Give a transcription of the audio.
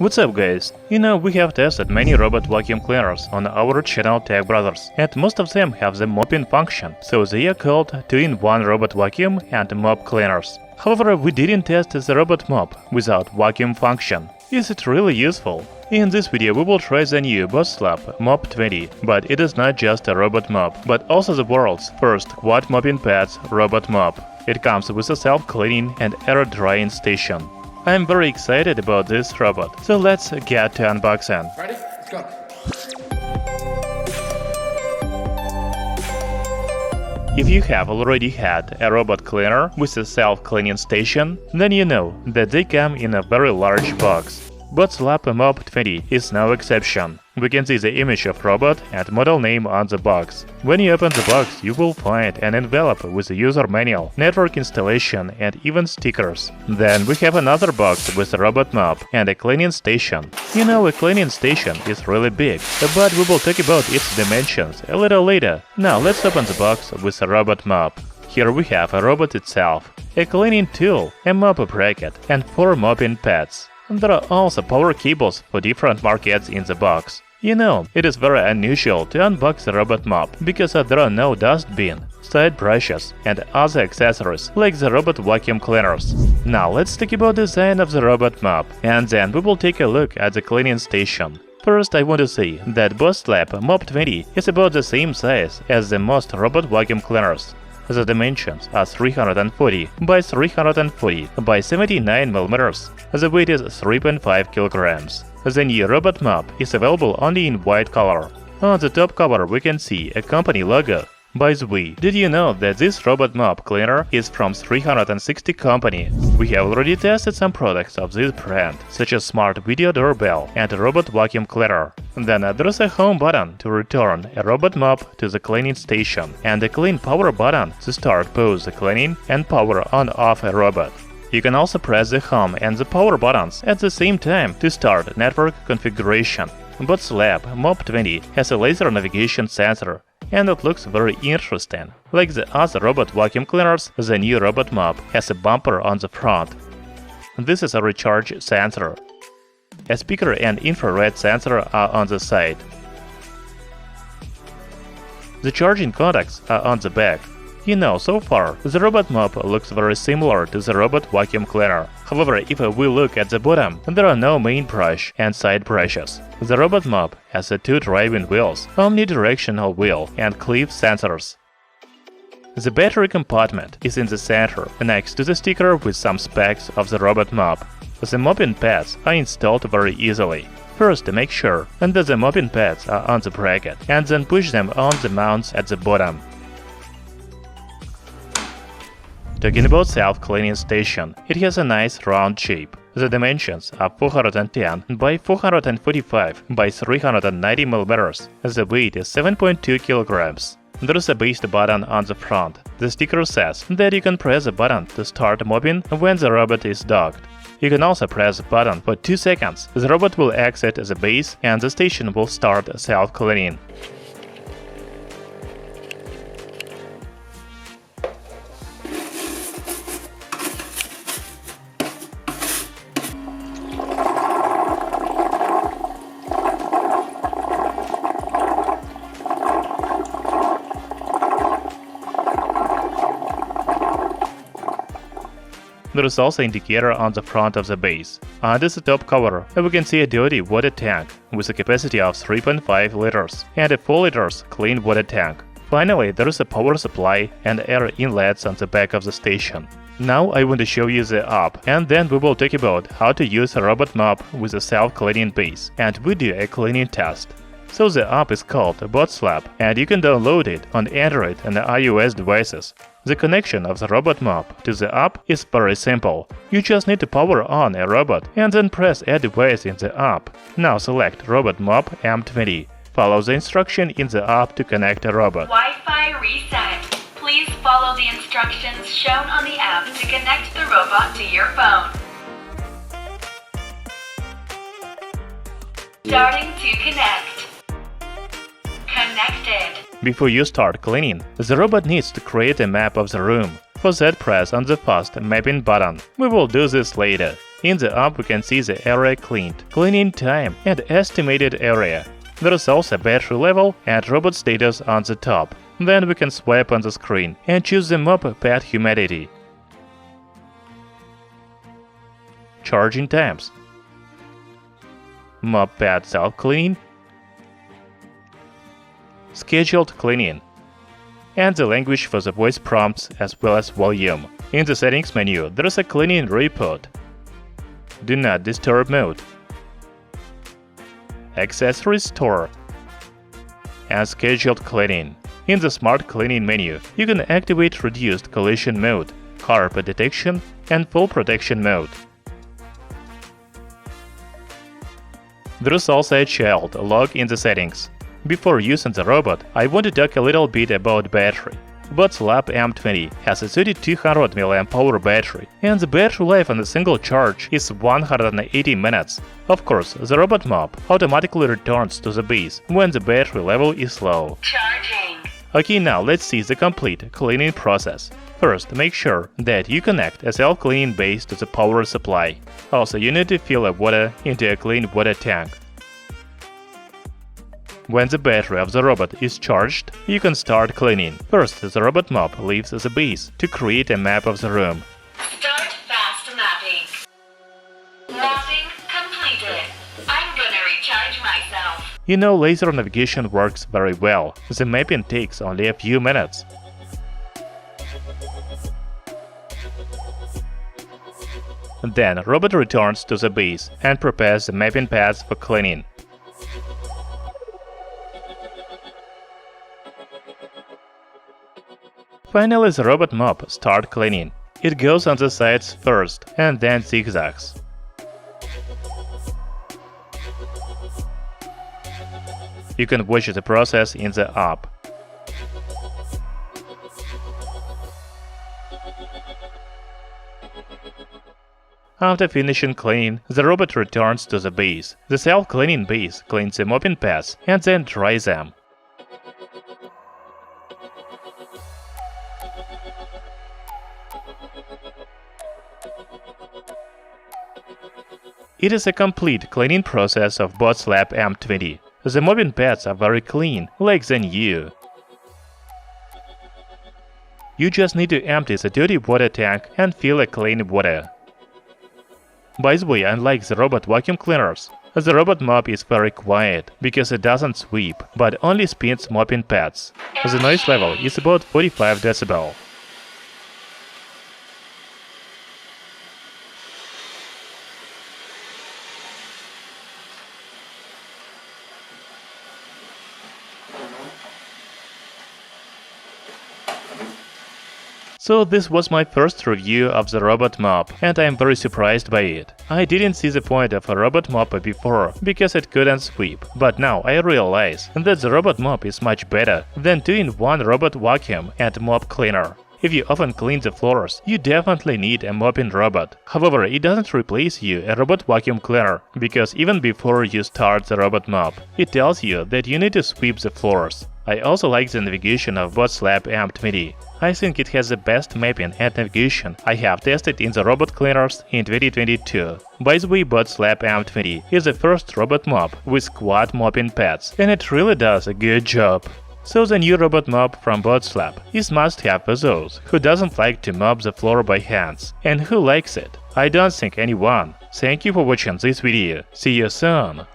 What's up guys? We have tested many robot vacuum cleaners on our channel Tech Brothers, and most of them have the mopping function, so they are called 2-in-1 robot vacuum and mop cleaners. However, we didn't test the robot mop without vacuum function. Is it really useful? In this video we will try the new Botslab M20, but it is not just a robot mop, but also the world's first quad-mopping pads robot mop. It comes with a self-cleaning and air-drying station. I am very excited about this robot, so let's get to unboxing. Ready? Let's go. If you have already had a robot cleaner with a self-cleaning station, then you know that they come in a very large box. Botslab M20 is no exception. We can see the image of robot and model name on the box. When you open the box, you will find an envelope with a user manual, network installation and even stickers. Then we have another box with a robot mop and a cleaning station. A cleaning station is really big, but we will talk about its dimensions a little later. Now let's open the box with a robot mop. Here we have a robot itself, a cleaning tool, a mop bracket and 4 mopping pads. There are also power cables for different markets in the box. It is very unusual to unbox the robot mop, because there are no dustbin, side brushes and other accessories like the robot vacuum cleaners. Now let's talk about the design of the robot mop, and then we will take a look at the cleaning station. First, I want to say that Botslab M20 is about the same size as the most robot vacuum cleaners. The dimensions are 340 by 340 by 79 mm. The weight is 3.5 kilograms. The new robot mop is available only in white color. On the top cover we can see a company logo. By the way, did you know that this robot mop cleaner is from 360 company? We have already tested some products of this brand, such as smart video doorbell and robot vacuum cleaner. Then there is a home button to return a robot mop to the cleaning station, and a clean power button to start both the cleaning and power on/off a robot. You can also press the home and the power buttons at the same time to start network configuration. Botslab M20 has a laser navigation sensor, and it looks very interesting. Like the other robot vacuum cleaners, the new robot mop has a bumper on the front. This is a recharge sensor. A speaker and infrared sensor are on the side. The charging contacts are on the back. So far, the robot mop looks very similar to the robot vacuum cleaner. However, if we look at the bottom, there are no main brush and side brushes. The robot mop has 2 driving wheels, omnidirectional wheel and clip sensors. The battery compartment is in the center, next to the sticker with some specs of the robot mop. The mopping pads are installed very easily. First, make sure that the mopping pads are on the bracket, and then push them on the mounts at the bottom. Talking about self-cleaning station, it has a nice round shape. The dimensions are 410 by 445 by 390 mm. The weight is 7.2 kilograms. There is a base button on the front. The sticker says that you can press the button to start mopping when the robot is docked. You can also press the button for 2 seconds. The robot will exit the base and the station will start self-cleaning. There is also an indicator on the front of the base. Under the top cover, we can see a dirty water tank with a capacity of 3.5 liters and a 4 liters clean water tank. Finally, there is a power supply and air inlets on the back of the station. Now I want to show you the app, and then we will talk about how to use a robot mop with a self-cleaning base, and we do a cleaning test. So the app is called Botslab, and you can download it on Android and iOS devices. The connection of the robot mop to the app is very simple. You just need to power on a robot and then press a device in the app. Now select Robot Mop M20. Follow the instruction in the app to connect a robot. Wi-Fi reset. Please follow the instructions shown on the app to connect the robot to your phone. Starting to connect. Connected. Before you start cleaning, the robot needs to create a map of the room. For that, press on the first mapping button. We will do this later. In the app we can see the area cleaned, cleaning time, and estimated area. There is also battery level and robot status on the top. Then we can swipe on the screen and choose the mop pad humidity. Charging times. Mop pad self-cleaning. Scheduled cleaning. And the language for the voice prompts as well as volume. In the settings menu, there is a cleaning report. Do not disturb mode. Accessories store. And scheduled cleaning. In the smart cleaning menu, you can activate reduced collision mode, carpet detection, and full protection mode. There is also a child log in the settings. Before using the robot, I want to talk a little bit about battery. Botslab M20 has a 3200 mAh battery, and the battery life on a single charge is 180 minutes. Of course, the robot mop automatically returns to the base when the battery level is low. Charging. Okay, now let's see the complete cleaning process. First, make sure that you connect a self-cleaning base to the power supply. Also, you need to fill water into a clean water tank. When the battery of the robot is charged, you can start cleaning. First, the robot mop leaves the base to create a map of the room. Start fast mapping. Mapping completed. I'm gonna recharge myself. You know, LiDAR navigation works very well. The mapping takes only a few minutes. Then, robot returns to the base and prepares the mapping pads for cleaning. Finally, the robot mop starts cleaning. It goes on the sides first and then zigzags. You can watch the process in the app. After finishing cleaning, the robot returns to the base. The self-cleaning base cleans the mopping pads and then dries them. It is a complete cleaning process of Botslab M20. The mopping pads are very clean, like the new. You just need to empty the dirty water tank and fill a clean water. By the way, unlike the robot vacuum cleaners, the robot mop is very quiet because it doesn't sweep, but only spins mopping pads. The noise level is about 45 decibel. So this was my first review of the robot mop, and I am very surprised by it. I didn't see the point of a robot mop before, because it couldn't sweep, but now I realize that the robot mop is much better than 2-in-1 robot vacuum and mop cleaner. If you often clean the floors, you definitely need a mopping robot. However, it doesn't replace you a robot vacuum cleaner, because even before you start the robot mop, it tells you that you need to sweep the floors. I also like the navigation of Botslab M20. I think it has the best mapping and navigation I have tested in the robot cleaners in 2022. By the way, Botslab M20 is the first robot mop with quad-mopping pads, and it really does a good job. So the new robot mop from Botslab is must-have for those who doesn't like to mop the floor by hands, and who likes it. I don't think anyone. Thank you for watching this video. See you soon!